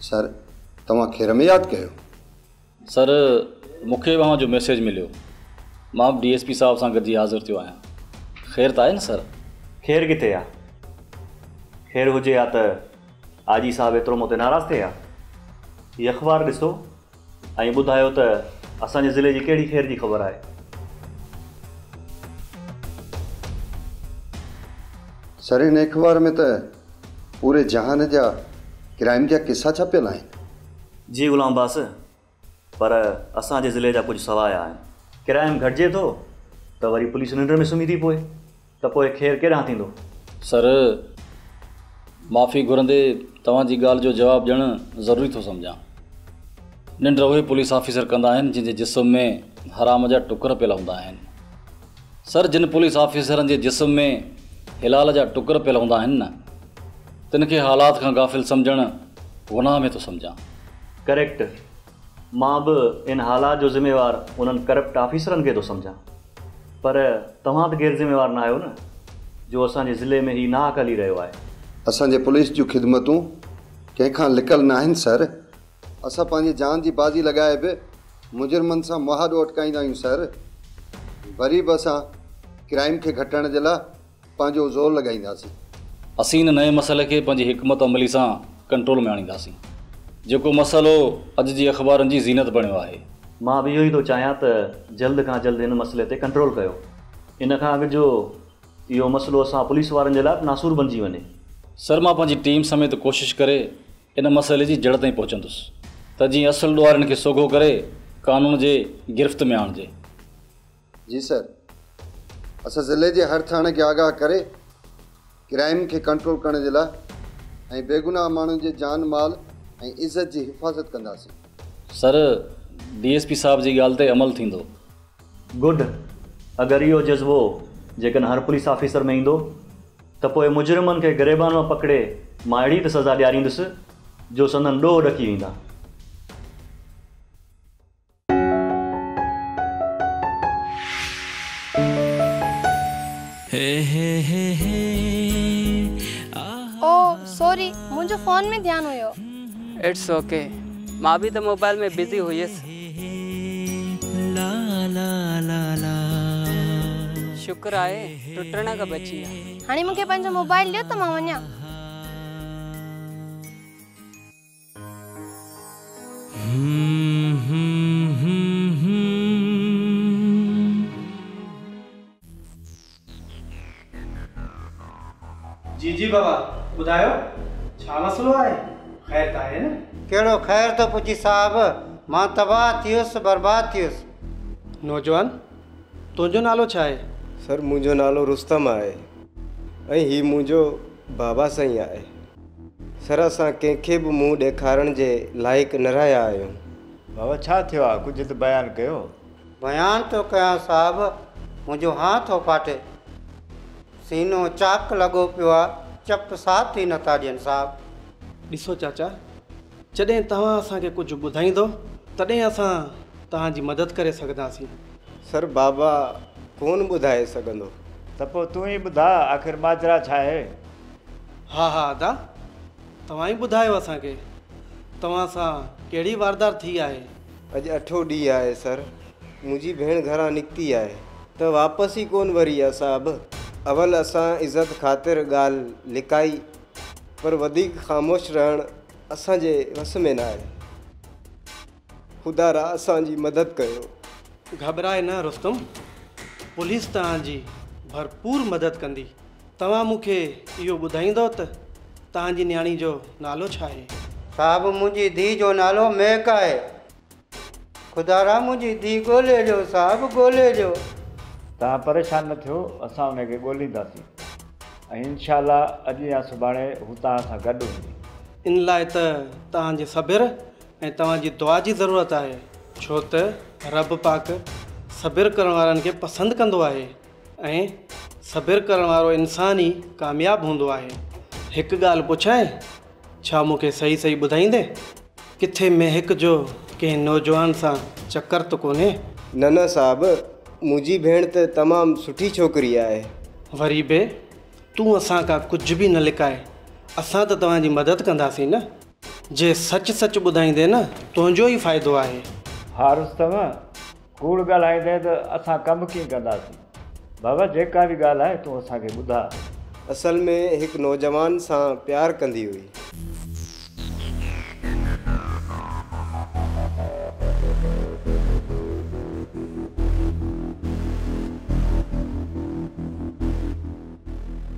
Sir तव्हां खेर में यादि कयो? सर मूंखे वहाँ जो मैसेज मिलियो, मां DSP साहब सां गॾिजी हाज़िर थियो आहियां। ख़ैर त आहे न सर? ख़ैर किथे आहे? ख़ैर हुजे हा त आजी साहब एतिरो मूं ते नाराज़ थिए हा? हीअ अख़बार ॾिसो ऐं ॿुधायो त असांजे ज़िले जी कहिड़ी ख़ैर जी ख़बर आहे। सर इन अख़बार में त पूरे जहान जा क्राइम जा किस्सा छपियल आहिनि। जी ग़ुलाम बास, पर असांजे ज़िले जा कुझु सवाया आहिनि। क्राइम घटिजे थो त वरी पुलिस निंड में सुम्ही थी पोए, त पोइ ख़ैर केॾांहुं थींदो? सर माफ़ी घुरंदे तव्हांजी ॻाल्हि जो जवाबु ॾियणु ज़रूरी थो सम्झां। निंड उहे पुलिस ऑफिसर कंदा आहिनि जंहिंजे जिस्म में हराम जा टुकर पियल हूंदा आहिनि। सर जिन पुलिस ऑफिसरनि जे जिस्म में हिलाल जा टुकर पियल हूंदा आहिनि न, तिन खे हालात खां गाफ़िल सम्झणु गुनाह में थो सम्झां। करेक्ट। मां बि इन हालात जो ज़िम्मेवार उन्हनि करप्ट ऑफिसरनि खे थो सम्झां, पर तव्हां त गैर ज़िम्मेवार न आहियो न, जो असांजे ज़िले में ही नाहक हली रहियो आहे। असांजे पुलिस जूं ख़िदमतूं कंहिंखां लिकल न आहिनि सर। असां पंहिंजी जान जी बाज़ी लॻाए बि मुजरिमनि सां मुआहदो अटकाईंदा आहियूं सर। वरी बि असां क्राइम खे घटाइण जे लाइ पंहिंजो ज़ोर लॻाईंदासीं। असीं इन नए मसइले खे पंहिंजी हिकमत अमली सां कंट्रोल में आणींदासीं। जेको मसइलो अॼु जी अख़बारनि जी ज़ीनत बणियो आहे। मां बि इहो ई थो चाहियां त जल्द खां जल्द हिन मसइले ते कंट्रोल कयो। इन खां अॻु जो इहो मसइलो असां पुलिस वारनि जे लाइ नासूर बणिजी वञे। सर मां पंहिंजी टीम समेत कोशिशि करे इन मसइले जी जड़ ताईं पहुचंदुसि त जीअं असुलु ॾुआरनि खे सोघो करे कानून जे गिरफ़्त में आणिजे। जी सर, असां ज़िले जे हर थाणे खे आगाह करे क्राइम खे कंट्रोल करण जे लाइ ऐं बेगुनाह माण्हुनि जे जान माल ऐं इज़त जी हिफ़ाज़त कंदासीं। सर DSP साहब जी ॻाल्हि ते अमल थींदो। गुड। अगरि इहो जज़्बो जेकॾहिं हर पुलिस ऑफिसर में ईंदो त पोइ मुजरिमनि खे गिरेबान में पकिड़े मां अहिड़ी त सज़ा ॾियारींदुसि जो संदन ॾोह ॾकी वेंदा। ओ सॉरी, मुझे फोन में ध्यान हुयो। इट्स ओके, मां भी तो मोबाइल में बिजी हुयसि। शुक्र आहे टुटण खां बची आहे। हाणे मूंखे पंहिंजो मोबाइल ॾियो त मां वञा। जी बाबा ॿुधायो छा मसलो आहे? ख़ैर त आहे न? कहिड़ो ख़ैर थो पुछी साहब, मां तबाह थियुसि, बर्बाद थियुसि। नौजवान तुंहिंजो नालो छा आहे? सर मुंहिंजो नालो रुस्तम आहे ऐं हीउ मुंहिंजो बाबा साईं आहे। सर असां कंहिंखे बि मुंहुं ॾेखारण जे लाइक़ु न रहिया आहियूं। बाबा छा थियो आहे, कुझु त बयानु कयो। बयानु थो कयां साहब, मुंहिंजो हाथ थो फाटे, सीनो चाक लॻो पियो आहे, चप साथ ई नथा ॾियनि साहब। ॾिसो चाचा, जॾहिं तव्हां असांखे कुझु ॿुधाईंदो तॾहिं असां तव्हांजी मदद करे सघंदासीं। सर बाबा कोन ॿुधाए सघंदो। त पोइ तूं ई ॿुधा, आख़िर माजरा छा आहे? हा अदा, तव्हां ई ॿुधायो असांखे, तव्हां सां कहिड़ी वारदात थी आहे? अॼु 8 ॾींहुं आहे सर। मुंहिंजी भेण घरां निकिती आहे त वापसि ई कोन वरी आहे साहब। अवल असां इज़त ख़ातिर ॻाल्हि लिकाई, पर वधीक ख़ामोश रहणु असांजे वस में न आहे। ख़ुदा रा असांजी मदद कयो। घबराए न रुस्तम, पुलिस तव्हांजी भरपूर मदद कंदी। तव्हां मूंखे इहो ॿुधाईंदो त तव्हांजी न्याणी जो नालो छा आहे? साहब मुंहिंजी धीउ जो नालो महक आहे। ख़ुदा रा मुंहिंजी धीउ ॻोल्हे ॾियो साहब, ॻोल्हे ॾियो। तव्हां परेशान न थियो, असां हुनखे ॻोल्हींदासीं ऐं इंशाअल्लाह अॼु या सुभाणे हू तव्हां सां गॾु हूंदी। इन लाइ त तव्हांजे सब्र ऐं तव्हांजी दुआ जी ज़रूरत आहे, छो त रब पाक सब्र करण वारनि खे पसंदि कंदो आहे ऐं सब्र करण वारो इंसान ई कामयाबु हूंदो आहे। हिकु ॻाल्हि पुछां, छा मूंखे सही सही ॿुधाईंदे, किथे महक जो कंहिं नौजवान सां चकर त कोन्हे? न साहब, मुंहिंजी भेण त तमामु सुठी छोकिरी आहे। वरी बि तूं असां खां कुझु बि न लिकाए, असां त तव्हांजी मदद कंदासीं न। जे सच सच ॿुधाईंदे न तुंहिंजो ई फ़ाइदो आहे। हा रुस्तम, कूड़ ॻाल्हाईंदे त असां कमु कीअं कंदासीं? बाबा जेका बि ॻाल्हि आहे तूं असांखे ॿुधा। असल में हिकु नौजवान सां प्यार कंदी हुई।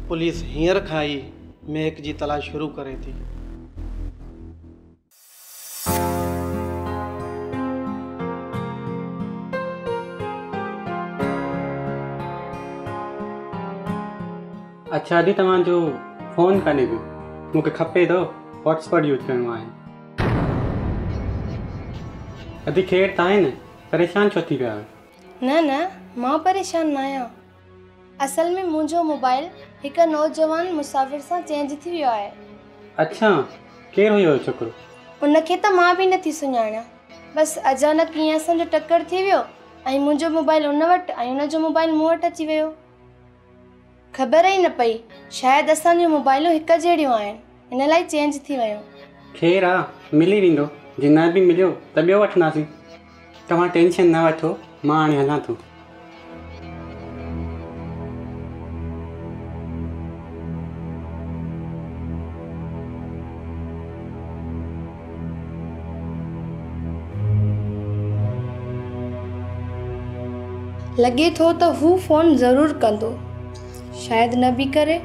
पुलिस हींअर खां ई महक जी तलाश शुरू करे थी। अच्छा अॼु तव्हांजो फ़ोन कान्हे पियो, मूंखे खपे थो हॉटस्पॉट यूज़ करिणो आहे। अॼु ख़ैरु तव्हां न परेशान छो थी पिया आहियो? न न मां परेशान न आहियां। असल में मुंहिंजो मोबाइल हिकु नौजवान मुसाफ़िर सां चेंज थी वियो आहे। अच्छा केरु हुयो छोकिरो? उनखे त मां बि नथी सुञाणा, बसि अचानक ईअं असांजो टकर थी वियो ऐं मुंहिंजो मोबाइल उन वटि ऐं उनजो मोबाइल मूं वटि अची वियो। ख़बर ई न पई, शायदि असांजूं मोबाइलूं हिकु जहिड़ियूं आहिनि, इन लाइ चेंज थी वियो। ख़ैरु आहे, मिली वेंदो। जे न बि मिलियो त ॿियो वठंदासीं। तव्हां टेंशन न वठो, मां हाणे हलां थो। लॻे थो त हू फ़ोन ज़रूरु कंदो, शायदि न बि करे।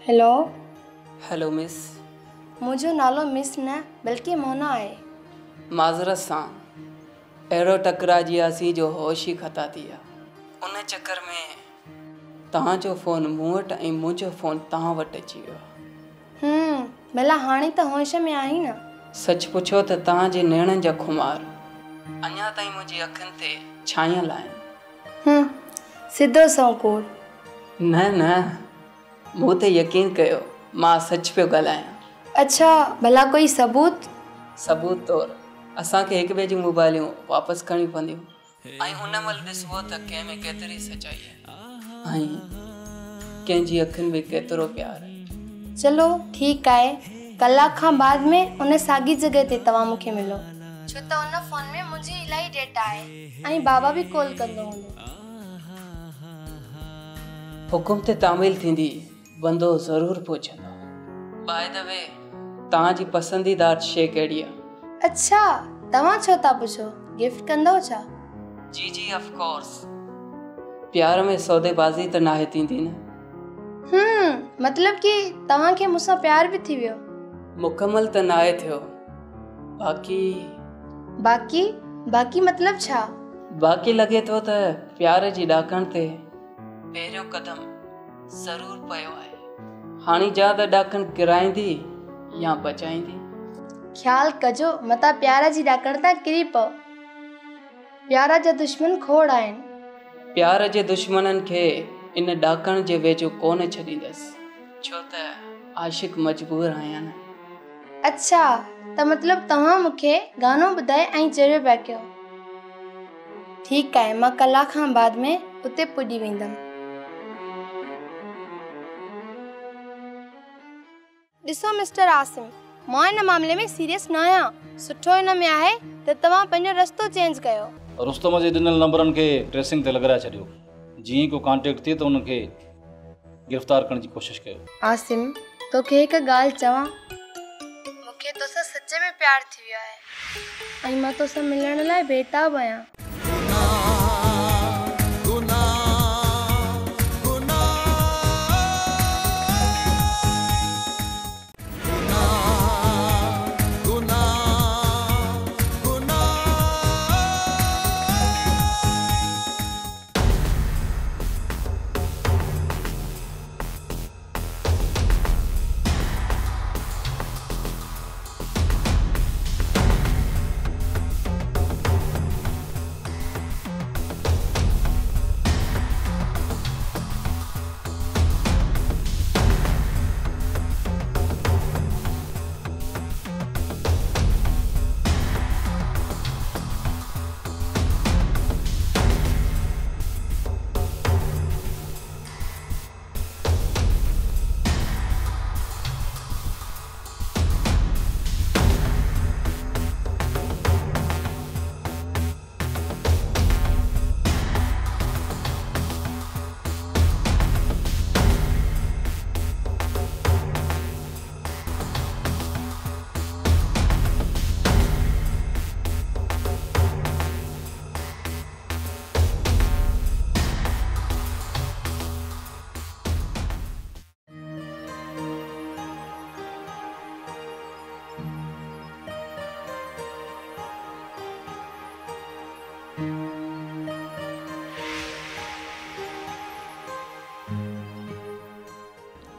Hello hello miss. मुंहिंजो नालो मिस न बल्कि मोना आहे। माज़रत सां अहिड़ो टकराइजी जो होश ई ख़ता थी विया। उन चकर में तव्हांजो फ़ोन मूं वटि ऐं मुंहिंजो फ़ोन तव्हां वटि अची वियो। भला हाणे त होश में आई न। सच पुछो त तव्हांजे नेणनि जा खुमार अञा ताईं मुंहिंजी अखियुनि ते छायल आहिनि। सिधो सौ कूड़। न न मूं ते यकीन कयो, मां सच पियो ॻाल्हायां। अच्छा भला कोई सबूत? सबूत तौरु असांखे हिक ॿिए जूं मोबाइलियूं वापसि करणी पवंदियूं ऐं हुन महिल ॾिसबो त कंहिं में केतिरी सचाई आहे ऐं कंहिंजी अखियुनि में केतिरो प्यार आहे। चलो ठीकु आहे, कलाक खां बाद में उन साॻी जॻह ते तव्हां मूंखे मिलो, छो त उन फ़ोन में मुंहिंजी इलाही डेटा आहे ऐं बाबा बि कॉल कंदो हूंदो। हुकुम ते तामील थींदी, बंदो ज़रूरु पहुचंदो। बाय द वे तव्हांजी पसंदीदार शइ कहिड़ी आहे? अच्छा तव्हां छो था पुछो, गिफ्ट कंदव छा? जी जी ऑफ कोर्स। प्यार में सौदेबाज़ी त नाहे थींदी न। मतलब कि तव्हांखे मूंसां प्यार बि थी वियो? मुकमल त नाहे थियो, बाक़ी मतलब छा? बाक़ी लॻे थो त प्यार जी ॾाकण ते पहिरियों कदम ज़रूरु पियो आहे। हाणे जा त ॾाकण किराईंदी या बचाईंदी। ख़्याल कजो मता प्यार जी ॾाकण तां किरी पओ। प्यार जा दुश्मन खोड़ आहिनि। प्यार जे दुश्मननि खे इन ॾाकण जे वेझो कोन छॾींदसि, छो त आशिक मजबूर आहियां न। अच्छा त मतलब तव्हां मूंखे गानो ॿुधाए ऐं चरियो पिया कयो। ठीकु आहे, मां कलाक खां बाद में उते पुॼी वेंदमि। ॾिसो मिस्टर आसिम, मां हिन मामले में सीरियस न आहियां। सुठो हिन में आहे त तव्हां पंहिंजो रस्तो चेंज कयो। रुस्तम जे ॾिनल नंबरनि खे ट्रेसिंग ते लॻाए छॾियो। जीअं को कॉन्टेक्ट थिए त उनखे गिरफ़्तार करण जी कोशिशि कयो। आसिम तोखे हिकु ॻाल्हि चवां, प्यार थी वियो आहे ऐं मां तोसां मिलण लाइ बेताब आहियां।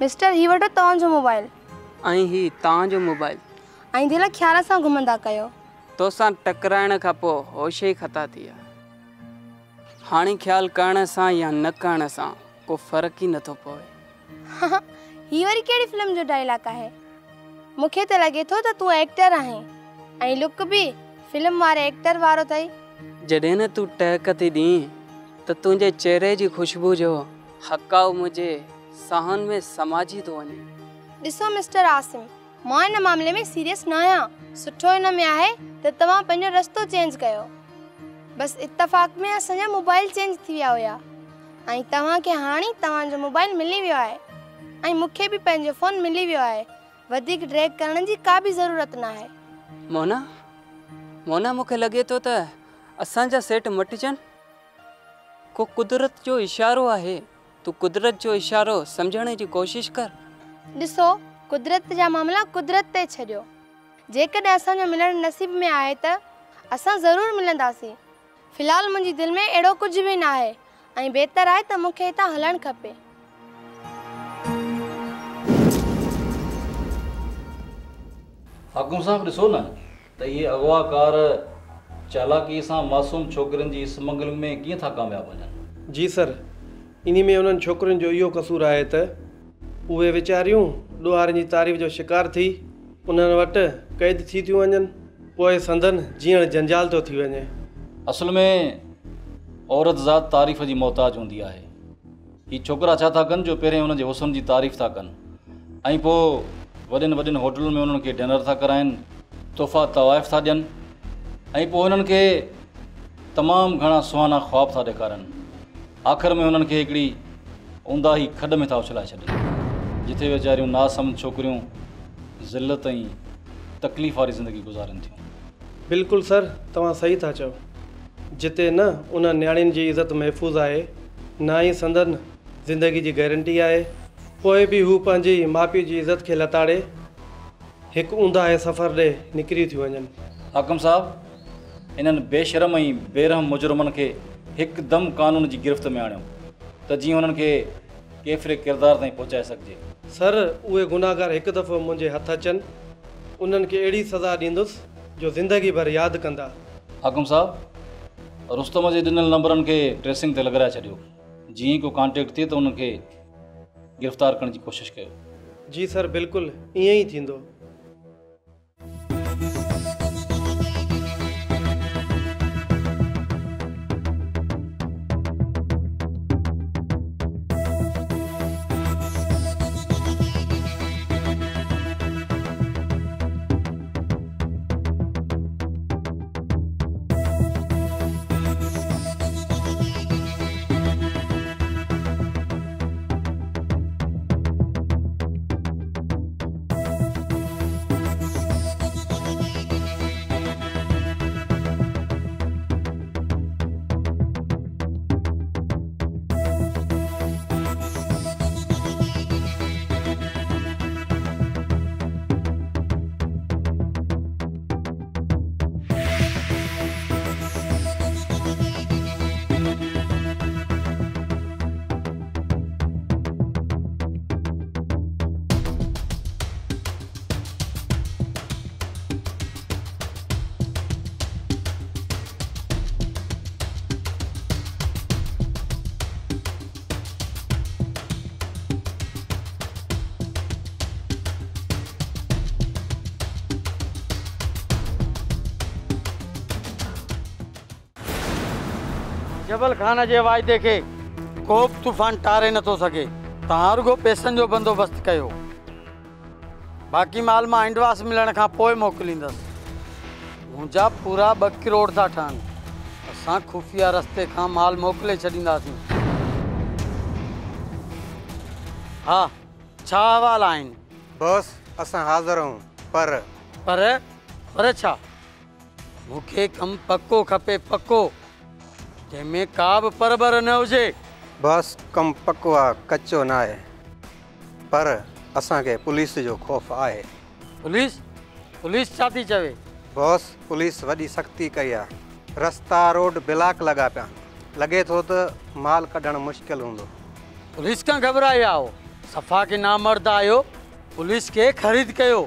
मिस्टर ही वठो तव्हांजो मोबाइल ऐं ही तव्हांजो मोबाइल ऐं दिलि ख़्याल सां घुमंदा कयो। तोसां टकराइण खां पोइ होश ई ख़ता थी विया। हाणे ख़्यालु करण सां या न करण सां को फ़र्क़ु ई नथो पवे। ही वरी कहिड़ी फिल्म जो डायलॉग आहे? मूंखे त लॻे थो त तूं एक्टर आहीं ऐं लुक बि फिल्म वारे एक्टर वारो अथई। जॾहिं न तूं टहक थी ॾीं त तुंहिंजे चहिरे जी ख़ुशबू जो हकाउ मुंहिंजे साहन में समाजी थो वञे। ॾिसो मिस्टर आसिम, मां हिन मामले में सीरियस न आहियां। सुठो हिन में आहे त तव्हां पंहिंजो रस्तो चेंज कयो। बसि इत्तेफ़ाक़ में असांजा मोबाइल चेंज थी विया हुया ऐं तव्हांखे हाणे तव्हांजो मोबाइल मिली वियो आहे ऐं मूंखे बि पंहिंजो फ़ोन मिली वियो आहे। वधीक ड्रैग करण जी का बि ज़रूरत न आहे। मोना मूंखे लॻे थो त असांजा सेट मटिजनि। को कुदरत जो इशारो आहे। तूं कुदरत जो इशारो सम्झण जी कोशिश कर। ॾिसो, कुदरत जा मामला कुदरत ते छॾियो। जेकॾहिं असांजो मिलणु नसीब में आहे त असां ज़रूरु मिलंदासीं। फ़िलहालु मुंहिंजी दिलि में अहिड़ो कुझु बि न आहे ऐं बहितर आहे त मूंखे हितां हलणु खपे। हाकुम साहब ॾिसो न त इहे अगवाकार चालाकी सां मासूम छोकिरनि जी स्मगलिंग में कीअं था कामयाबु वञनि। जी सर, इन में उन्हनि छोकिरियुनि जो इहो कसूर आहे त उहे वीचारियूं ॾोहारनि जी तारीफ़ जो शिकार थी उन्हनि वटि क़ैद थी थियूं वञनि। पोइ संदन जीअण जंजाल थो थी वञे। असल में औरत ज़ात तारीफ़ जी मोहताज हूंदी आहे। ही छोकिरा छा था कनि जो पहिरें हुननि जे हुस्न जी तारीफ़ था कनि ऐं पोइ वॾनि वॾनि होटलुनि में उन्हनि खे डिनर था कराइनि, तोहफ़ा तवाइफ़ था ॾियनि ऐं पोइ हुननि खे तमामु घणा सुहाना ख़्वाब था ॾेखारनि। आख़िर में हुननि खे हिकिड़ी ऊंदा ई खॾ में था उछलाए छॾनि, जिथे वीचारियूं नासम छोकिरियूं ज़िलत ऐं तकलीफ़ वारी ज़िंदगी गुज़ारनि थियूं। बिल्कुलु सर, तव्हां सही था चओ। जिते न उन न्याणियुनि जी इज़त महफ़ूज़ आहे, न ई संदन ज़िंदगी जी गारंटी आहे, पोइ बि हू पंहिंजी माउ पीउ जी इज़त खे लताड़े हिकु ऊंदाहे सफ़र ॾे निकिरी थियूं वञनि। हाकिम साहब, इन्हनि बेशरम ऐं बेरहम मुजरमनि खे हिकदमि कानून जी गिरफ़्त में आणियो त जीअं हुननि खे केतिरे किरदार ताईं पहुचाए सघिजे। सर, उहे गुनाहगार हिकु दफ़ो मुंहिंजे हथ अचनि, उन्हनि खे अहिड़ी सज़ा ॾींदुसि जो ज़िंदगी भर यादि कंदा। हाकिम साहब, रुस्तम जे ॾिनल नंबरनि खे ट्रेसिंग ते लॻाए छॾियो। जीअं को कॉन्टेक्ट थिए त उनखे गिरफ़्तार करण जी कोशिशि कयो। जी सर, बिल्कुलु ईअं ई थींदो। जबल खान जे वाइदे खे को बि तूफ़ान टारे नथो सघे। तव्हां रुगो पैसनि जो बंदोबस्तु कयो, बाक़ी माल मां इंडवास मिलण खां पोइ मोकिलींदुसि। मुंहिंजा पूरा 2 करोड़ था ठहनि। असां खुफ़िया रस्ते खां माल मोकिले छॾींदासीं। हा, छा अहवाल आहिनि? बॉस असां हाज़िर आहियूं, पर छा? मूंखे कमु पको खपे, पको, जंहिंमें का बि परबर न हुजे। बॉस कमु पको आहे, कचो न आहे, पर असांखे पुलिस जो ख़ौफ़ आहे। पुलिस छा थी चवे? बॉस पुलिस वॾी सख़्ती कई आहे, रस्ता रोड ब्लॉक लॻा पिया, लॻे थो त माल कढणु मुश्किल हूंदो। पुलिस खां घबराया आहियो? सफ़ा के नामर्द आहियो। पुलिस खे ख़रीद कयो।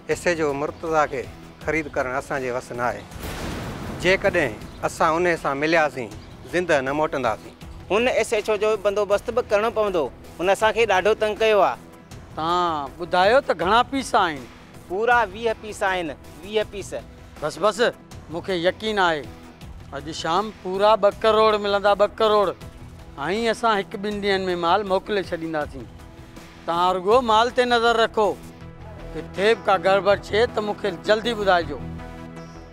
हिसे जो मुर्तज़ा खे ख़रीद करणु असांजे वस न आहे। जेकॾहिं असां उन सां मिलियासीं ज़िंदह न मोटंदासीं। हुन SHO जो बंदोबस्तु बि करणो पवंदो। हुन असांखे ॾाढो तंग कयो आहे। तव्हां ॿुधायो त घणा पीस आहिनि? पूरा 20 पीस आहिनि, 20 पीस। बस मूंखे यकीन आहे अॼु शाम पूरा 2 करोड़ मिलंदा, 2 करोड़। ऐं असां 1-2 ॾींहंनि में माल मोकिले छॾींदासीं। तव्हां रुगो माल ते नज़र रखो, किथे बि का गड़बड़ थिए त मूंखे जल्दी ॿुधाइजो।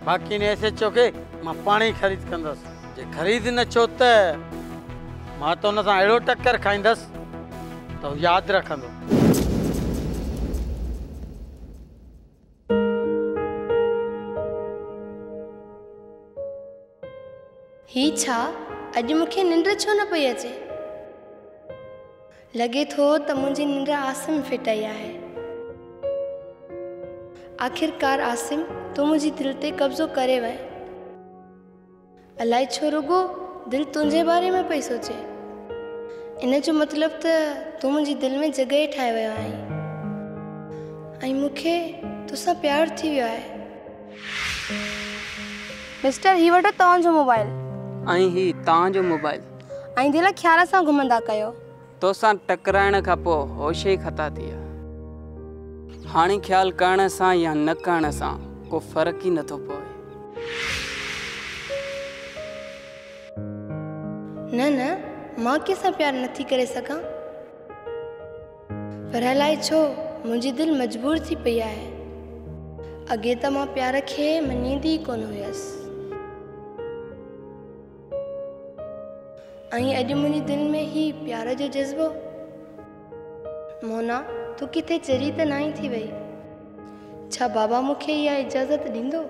बाक़ी ने SHO खे मां पाण ई ख़रीद कंदुसि। जे ख़रीद न छो त मां त हुन सां अहिड़ो टक्कर खाईंदुसि त यादि रखंदो। ही छा? अॼु मूंखे निंड छो न पई अचे? लॻे थो त मुंहिंजी निंड आसिम फिटाई आहे। आख़िरकार आसिम, तूं मुंहिंजी दिलि ते कब्ज़ो करे वए। अलाए छो रुगो दिलि तुंहिंजे बारे में पई सोचे। इन जो मतिलबु त तूं मुंहिंजी दिलि में जॻहि ठाहे वियो आहीं ऐं मूंखे तोसां प्यारु थी वियो आहे। मिस्टर, ही वठो तव्हांजो मोबाइल। ऐं ही तव्हांजो मोबाइल। ऐं दिलि ख़्याल सां घुमंदा कयो। तोसां टकराइण खां पोइ होश ई ख़ता थी आहे। हाणे ख़्यालु करण सां या न करण सां को फ़र्क़ु ई नथो पवे। न मां कंहिंसां प्यारु नथी करे सघां, पर अलाए छो मुंहिंजी दिलि मजबूर थी पई आहे। अॻे त मां प्यार खे मञींदी ई कोन हुयसि, ऐं अॼु मुंहिंजी दिलि में ही प्यार जो जज़्बो। मोना, तूं किथे चरी त न थी वई? छा बाबा मूंखे इहा इजाज़त ॾींदो?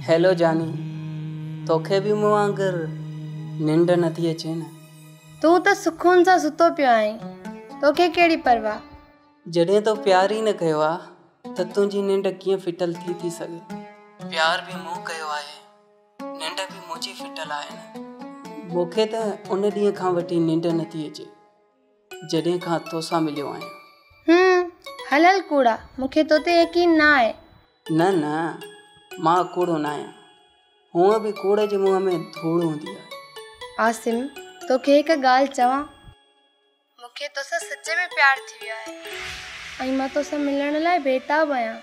हेलो जानी, तोखे बि मूं वांगुर निंड नथी अचे न? तूं त सुकून सां सुतो पियो आहीं, तोखे कहिड़ी परवाह? जॾहिं तो प्यार ई न कयो आहे त तुंहिंजी निंड कीअं फिटल थी सघे? प्यार बि मूं कयो आहे, निंड बि मुंहिंजी फिटल आहे न। मूंखे त उन ॾींहं खां वठी निंड नथी अचे जॾहिं खां तोसां मिलियो आहियां। हलल कूड़ा, मूंखे तो ते यकीन न आहे। न मां कूड़ो न आहियां, हूअं बि कूड़े जे मुंहं में धूड़ हूंदी आहे। आसिम, तोखे हिकु ॻाल्हि चवां, मूंखे तोसां सच में प्यार थी वियो आहे ऐं मां तोसां मिलण लाइ बेताब आहियां।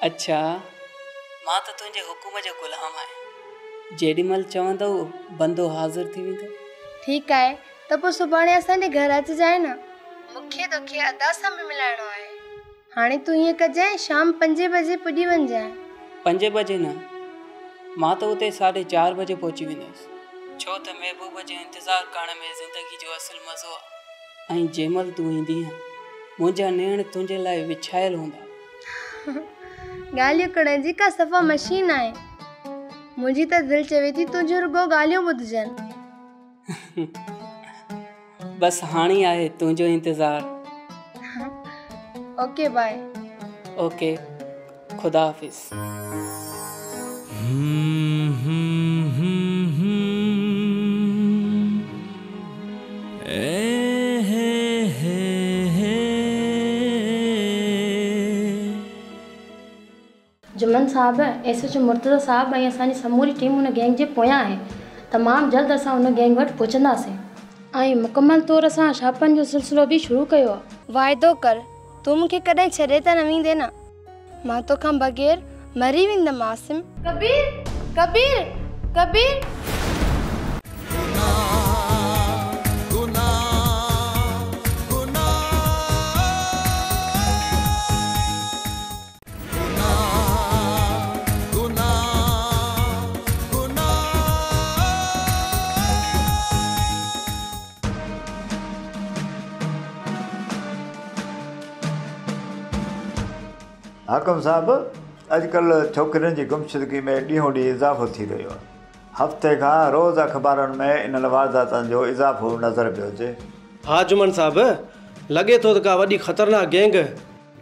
अच्छा, मां त तुंहिंजे हुकुम जो ग़ुलाम आहियां। जेॾीमहिल चवंदो बंदो हाज़िर थी वेंदो। ठीकु आहे, त पोइ सुभाणे असांजे घर अचिजांइ न। मूंखे तोखे अदा सां बि मिलाइणो आहे। हाणे तूं हीअं कजांइ, शाम 5 बजे पुॼी वञजांइ। 5 बजे न, मां त उते 4:30 बजे पहुची वेंदुसि, छो त महबूब जे इंतज़ारु करण में ज़िंदगी जो असुलु मज़ो आहे। ऐं जंहिंमहिल तूं ईंदी मुंहिंजा नेण तुंहिंजे लाइ विछायल हूंदा। ॻाल्हियूं करण जी का सफ़ा मशीन आहे। मुंहिंजी त दिलि चवे थी तुंहिंजो रुगो ॻाल्हियूं ॿुधजनि। बसि हाणे आहे तुंहिंजो इंतज़ारु। Okay by. ओके, खुदा हाफ़िज़। जुमन साहब, एसएचओ मुर्तज़ा साहब ऐं असांजी समूरी टीम हुन गैंग जे पोयां आहे। तमामु जल्द असां हुन गैंग वटि पहुचंदासीं ऐं मुकमल तौर सां छापनि जो सिलसिलो बि शुरू कयो आहे। वाइदो कर तूं मूंखे कॾहिं छॾे त न वेंदे न। मां तोखां बग़ैर मरी वेंदमि आसिम। कबीर कबीर कबीर। हाकम साहब, अॼुकल्ह छोकिरियुनि जी गुमशुदगी में ॾींहों ॾींहुं इज़ाफ़ो थी रहियो आहे। हफ़्ते खां रोज़ु अख़बारुनि में इन वारदातनि जो इज़ाफ़ो नज़र पियो अचे। हा जुमन साहब, लॻे थो त का वॾी ख़तरनाक गैंग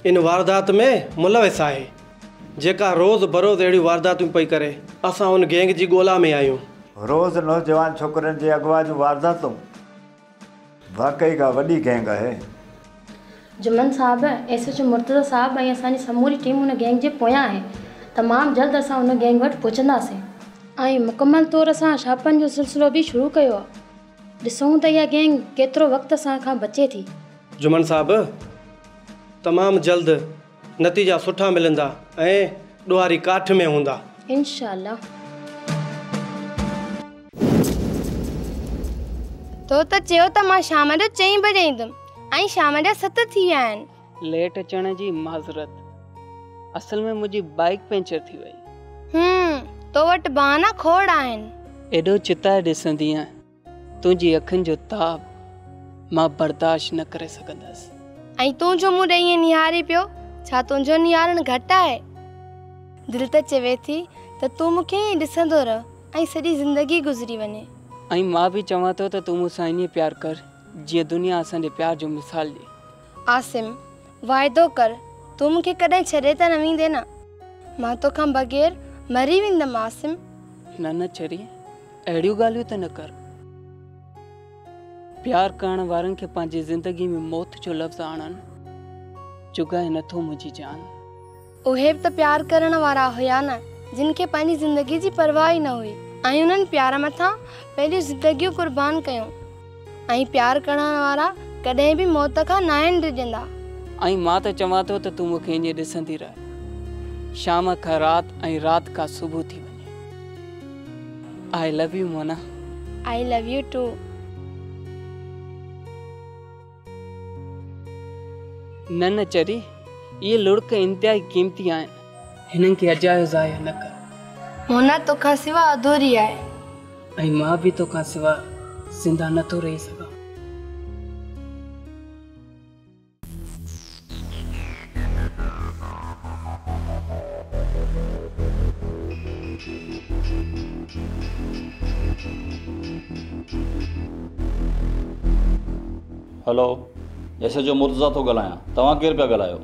इन वारदात में मुलविस आहे, जेका रोज़ बरोज़ अहिड़ियूं वारदातूं पई करे। असां उन गैंग जी ॻोल्हा में आहियूं। रोज़ नौजवान छोकिरनि जे अगवा जूं वारदातूं वाकई का वॾी गैंग आहे। जुमन साहब, एसएचओ मुर्तज़ा साहब ऐं असांजी समूरी टीम हुन गैंग जे पोयां आहे। तमामु जल्द असां हुन गैंग वटि पहुचंदासीं ऐं मुकमल तौर सां छापनि जो सिलसिलो बि शुरू कयो आहे। ॾिसूं त इहा गैंग केतिरो वक़्तु असां खां बचे थी। जुमन साहब, तमामु जल्द नतीजा सुठा मिलंदा ऐं ॾुआरी काठ में हूंदा इंशाअल्लाह। तो त चयो त मां शाम जो 4 बजे ईंदुमि ऐं शाम जा 7 थी विया आहिनि। लेट अचण जी माज़रत। असल में मुंहिंजी बाइक पंचर थी वई। तो वटि बहाना खोड़ आहिनि। एॾो चिताए ॾिसंदी आहियां तुंहिंजी अखियुनि जो ताप मां बर्दाश्त न करे सघंदसि। ऐं तूं जो मूं ॾे ईअं निहारी पियो, छा तुंहिंजो निहारणु घटि आहे? दिलि त चवे थी त तूं मूंखे ईअं ॾिसंदो रह ऐं सॼी ज़िंदगी गुज़री वञे। ऐं मां बि चवां थो त तूं मूंसां ईअं प्यारु कर जीअं दुनिया असांजे प्यार जो मिसाल ॾे। आसिम, वाइदो कर तूं मूंखे कॾहिं छॾे त न वेंदे न। मां तोखां बग़ैर मरी वेंदमि आसिम। न चरी, अहिड़ियूं ॻाल्हियूं त न कर। प्यार करण वारनि खे पंहिंजी ज़िंदगी में मौत जो लफ़्ज़ आणनि चुगाए नथो मुंहिंजी जान। उहे बि त प्यार करण वारा हुया न, जिन खे पंहिंजी ज़िंदगी जी परवाह ई न हुई ऐं उन्हनि प्यार मथां पंहिंजूं ज़िंदगियूं क़ुर्बान कयूं। ऐं प्यार करण वारा कॾहिं बि मौत खां न आहिनि डिॼंदा। ऐं मां त चवां थो त तूं मूंखे ईअं ॾिसंदी रह, शाम खां राति ऐं राति खां सुबुह थी वञे। I love you Mona. I love you too. न चरी, इहे लुड़क इंतिहाई क़ीमती आहिनि, हिननि खे अजायो ज़ाया न कर। मोना तोखां सिवा अधूरी आहे ऐं मां बि तोखां सिवा ज़िंदा नथो रही सघां। हेलो, एसएचओ मुर्तज़ा थो ॻाल्हायां। तव्हां केरु पिया ॻाल्हायो?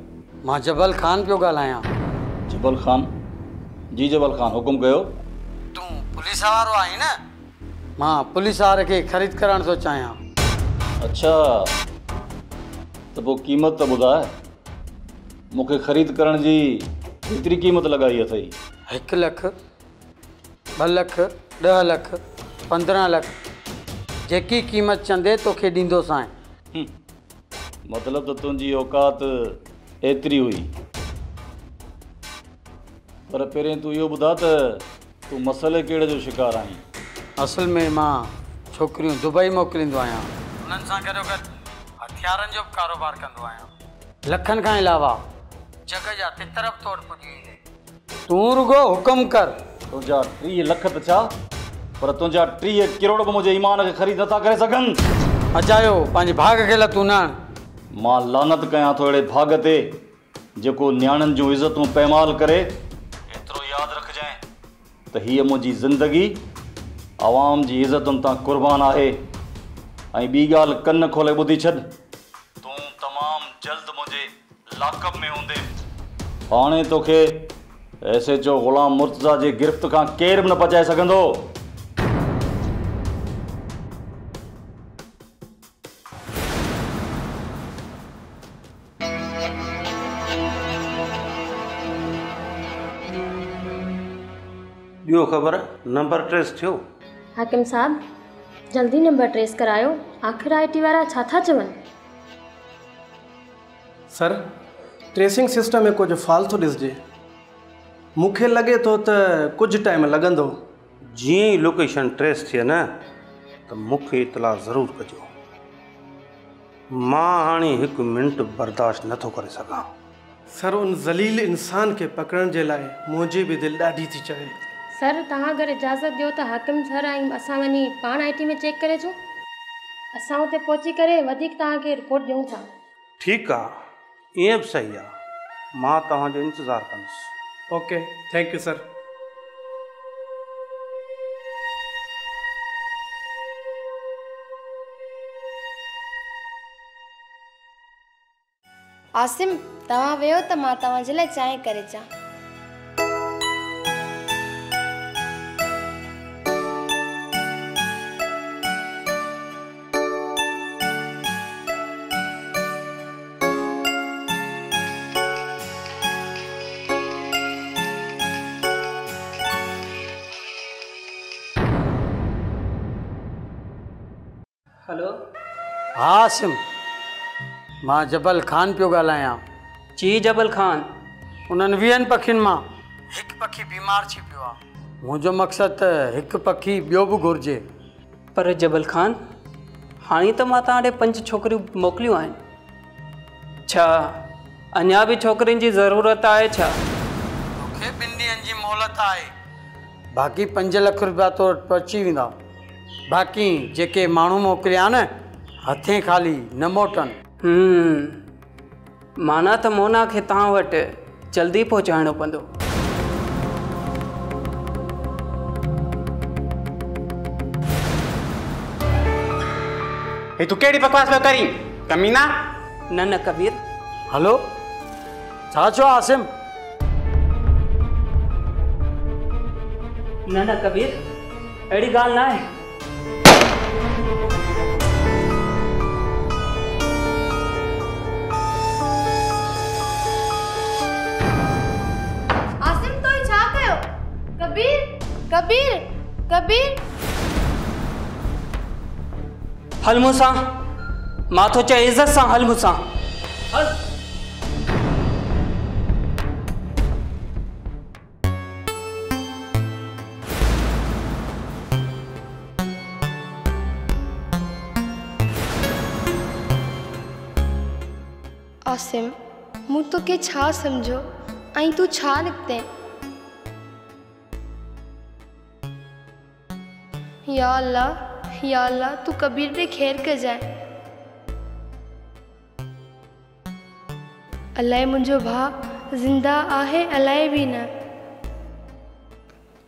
मां जबल ख़ान पियो ॻाल्हायां। जबल ख़ान? जी जबल ख़ान, हुकुम कयो। तूं पुलिस वारो आहीं न? मां पुलिस वारे खे ख़रीद करणु थो चाहियां। अच्छा, त पोइ क़ीमत त ॿुधाए। मूंखे ख़रीद करण जी केतिरी क़ीमत लॻाई अथई? 1 लख, 2 लख, 10 लख, 15 लख, जेकी क़ीमत चंदे तोखे ॾींदोसांइ। मतिलबु त तुंहिंजी औकात एतिरी हुई। पर पहिरें तूं इहो ॿुधा त तूं मसइले कहिड़े जो शिकार आहीं? असल में मां छोकिरियूं दुबई मोकिलींदो आहियां, उन्हनि सां गॾो गॾु हथियारनि जो बि कारोबार कंदो आहियां। लखनि खां अलावा जॻह जा तितर बि तोड़ पुॼी वेंदे। तूं रुगो हुकुम कर। तुंहिंजा 30 लख त छा, पर तुंहिंजा 30 करोड़ बि मुंहिंजे ईमान खे ख़रीद नथा करे सघनि। अजायो पंहिंजे भाग खे लथू न। मां लानत कयां थो अहिड़े भाग ते जेको न्याणनि जूं इज़तूं पैमाल करे। एतिरो यादि रखजांइ त हीअ मुंहिंजी ज़िंदगी आवाम जी इज़तुनि तां क़ुर्बान आहे। ऐं ॿी ॻाल्हि कन खोले ॿुधी छॾ, तूं तमामु जल्द मुंहिंजे लाकअप में हूंदे। हाणे तोखे SHO ग़ुलाम मुर्तज़ा जे गिरफ़्त खां केरु बि न बचाए सघंदो। ॿियो ख़बर नंबर ट्रेस थियो? हाकिम साहब जल्दी नंबर ट्रेस करायो। आख़िर IT वारा छा था चवनि? सर ट्रेसिंग सिस्टम में कुछ फाल्तू ॾिसजे। मूंखे लॻे थो त कुछ टाइम लॻंदो। जीअं ई लोकेशन ट्रेस थिए न त मूंखे इतला ज़रूरु कजो। मां हाणे 1 मिनट बर्दाश्त नथो करे सघां। सर उन ज़लील इंसान खे पकड़ण जे लाइ मुंहिंजी बि दिलि ॾाढी थी चवे। सर तव्हां अगरि इजाज़त ॾियो त हाकिम सर ऐं असां वञी पाण IT में चेक करे अचूं। असां हुते पहुची करे वधीक तव्हांखे रिपोर्ट ॾियूं था। ठीकु आहे, ईअं बि सही आहे। मां तव्हांजो इंतज़ारु कंदुसि। Okay thank U sir. Asim तव्हां वियो त मां तव्हांजे लाइ चांहि करे अचां। हेलो। हा आसिम, मां जबल ख़ान पियो ॻाल्हायां। जी जबल ख़ान। उन्हनि 20 पखियुनि मां हिकु पखी बीमार थी पियो आहे। मुंहिंजो मक़सदु त हिकु पखी ॿियो बि घुरिजे। पर जबल ख़ान हाणे त मां तव्हां ॾे 5 छोकिरियूं मोकिलियूं आहिनि। छा अञा बि छोकिरियुनि जी ज़रूरत आहे छा? मूंखे 2 ॾींहंनि जी मोहलत आहे। बाक़ी 5 लख रुपया तो वटि पहुची वेंदा। बाक़ी जेके माण्हू मोकिलिया न हथे ख़ाली न मोटनि। माना त मोना खे तव्हां वटि जल्दी पहुचाइणो पवंदो। हे तू कहिड़ी बकवास पियो करी कमीना? न कबीर। हलो छा चओ आसिम? न कबीर अहिड़ी ॻाल्हि न आहे। कबीर कबीर हल मूंसां। मां थो चए इज़त सां हल मूंसां। हल। आसिम मूं तोखे छा सम्झो ऐं तूं छा निकिते? या अल्लाह तू कबीर पे खैर कजाए। अलाए मुंहिंजो भाउ ज़िंदा आहे अलाए बि न।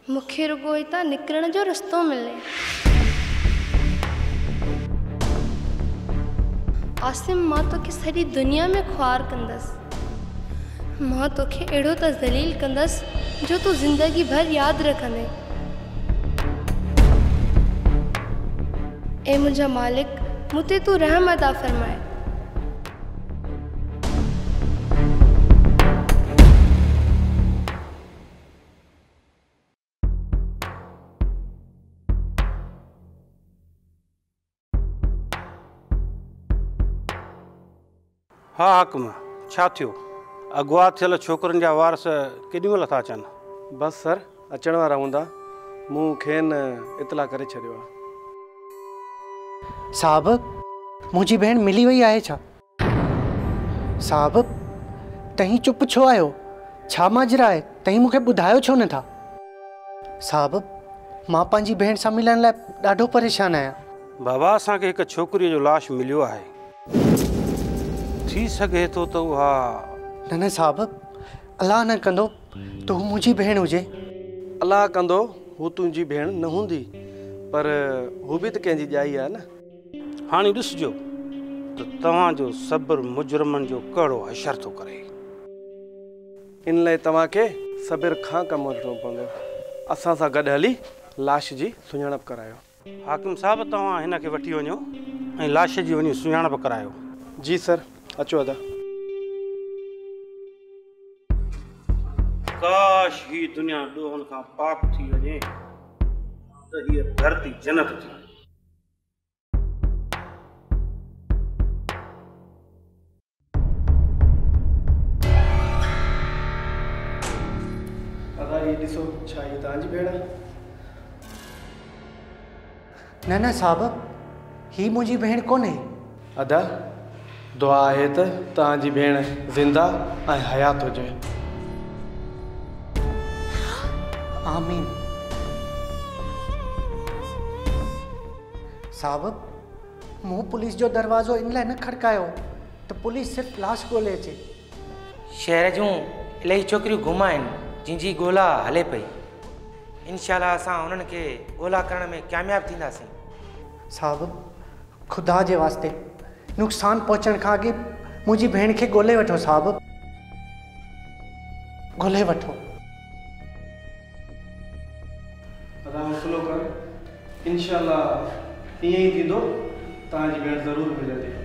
मूंखे रुगो हितां निकिरण जो रस्तो मिले। आसिम मां तोखे सॼी दुनिया में ख्वार कंदसि। मां तोखे अहिड़ो त ज़लील कंदसि जो तूं ज़िंदगी भर यादि रखंदे। ए मुंहिंजा मालिक मूं ते तूं रहम अदा फरमाए। हा हाकिम छा थियो? अगवा थियल छोकिरनि जा वारस केॾी महिल था अचनि? बस सर अचण वारा हूंदा। मूं खेनि इतला करे छॾियो आहे। साहब मुंहिंजी भेण मिली वई आहे छा? साहब तव्हीं चुप छो आहियो? छा माजरा आहे? तव्हीं मूंखे ॿुधायो छो नथा? साहब मां पंहिंजी भेण सां मिलण लाइ ॾाढो परेशान आहियां। बाबा असांखे हिकु छोकिरीअ जो लाश मिलियो आहे। थी सघे थो त उहा न साहब, अलाह न कंदो तो हू मुंहिंजी भेण हुजे। अलाह कंदो हू तुंहिंजी भेण न हूंदी, पर हू बि त कंहिंजी ॼाई आहे न। हाणे ॾिसजो त तव्हांजो सब्र मुजरमनि जो कहिड़ो असर थो करे। इन लाइ तव्हांखे सब्र खां कमु वठिणो पवंदो। असां सां गॾु हली लाश जी सुञाणप करायो। हाकिम साहब, तव्हां हिन खे वठी वञो ऐं लाश जी वञी सुञाणप करायो। जी सर, अचो अदा। काश ही दुनिया ॾोहनि खां पाक थी वञे त हीअ धरती जन्नत थी। अदा ये ॾिसो, छा हीअ तव्हांजी भेण आहे? न साहब, ही मुंहिंजी भेण कोन्हे। अदा दुआ आहे त तव्हांजी भेण ज़िंदा ऐं हयात हुजे। आमीन। साहब, मूं पुलिस जो दरवाज़ो इन लाइ न खड़कायो त पुलिस सिर्फ़ु लाश ॻोल्हे अचे। शहर जूं इलाही छोकिरियूं गुम आहिनि जिनजी ॻोल्हा हले पई। इंशाल्लाह असां उन्हनि खे ॻोल्हा करण में कामयाबु थींदासीं। साहब, खुदा जे वास्ते नुक़सानु पहुचण खां अॻु मुंहिंजी भेण खे ॻोल्हे वठो। साहब, ॻोल्हे वठो। अदा हौसलो कर, इंशाल्लाह ईअं ई थींदो, तव्हांजी भेण ज़रूरु मिलंदी।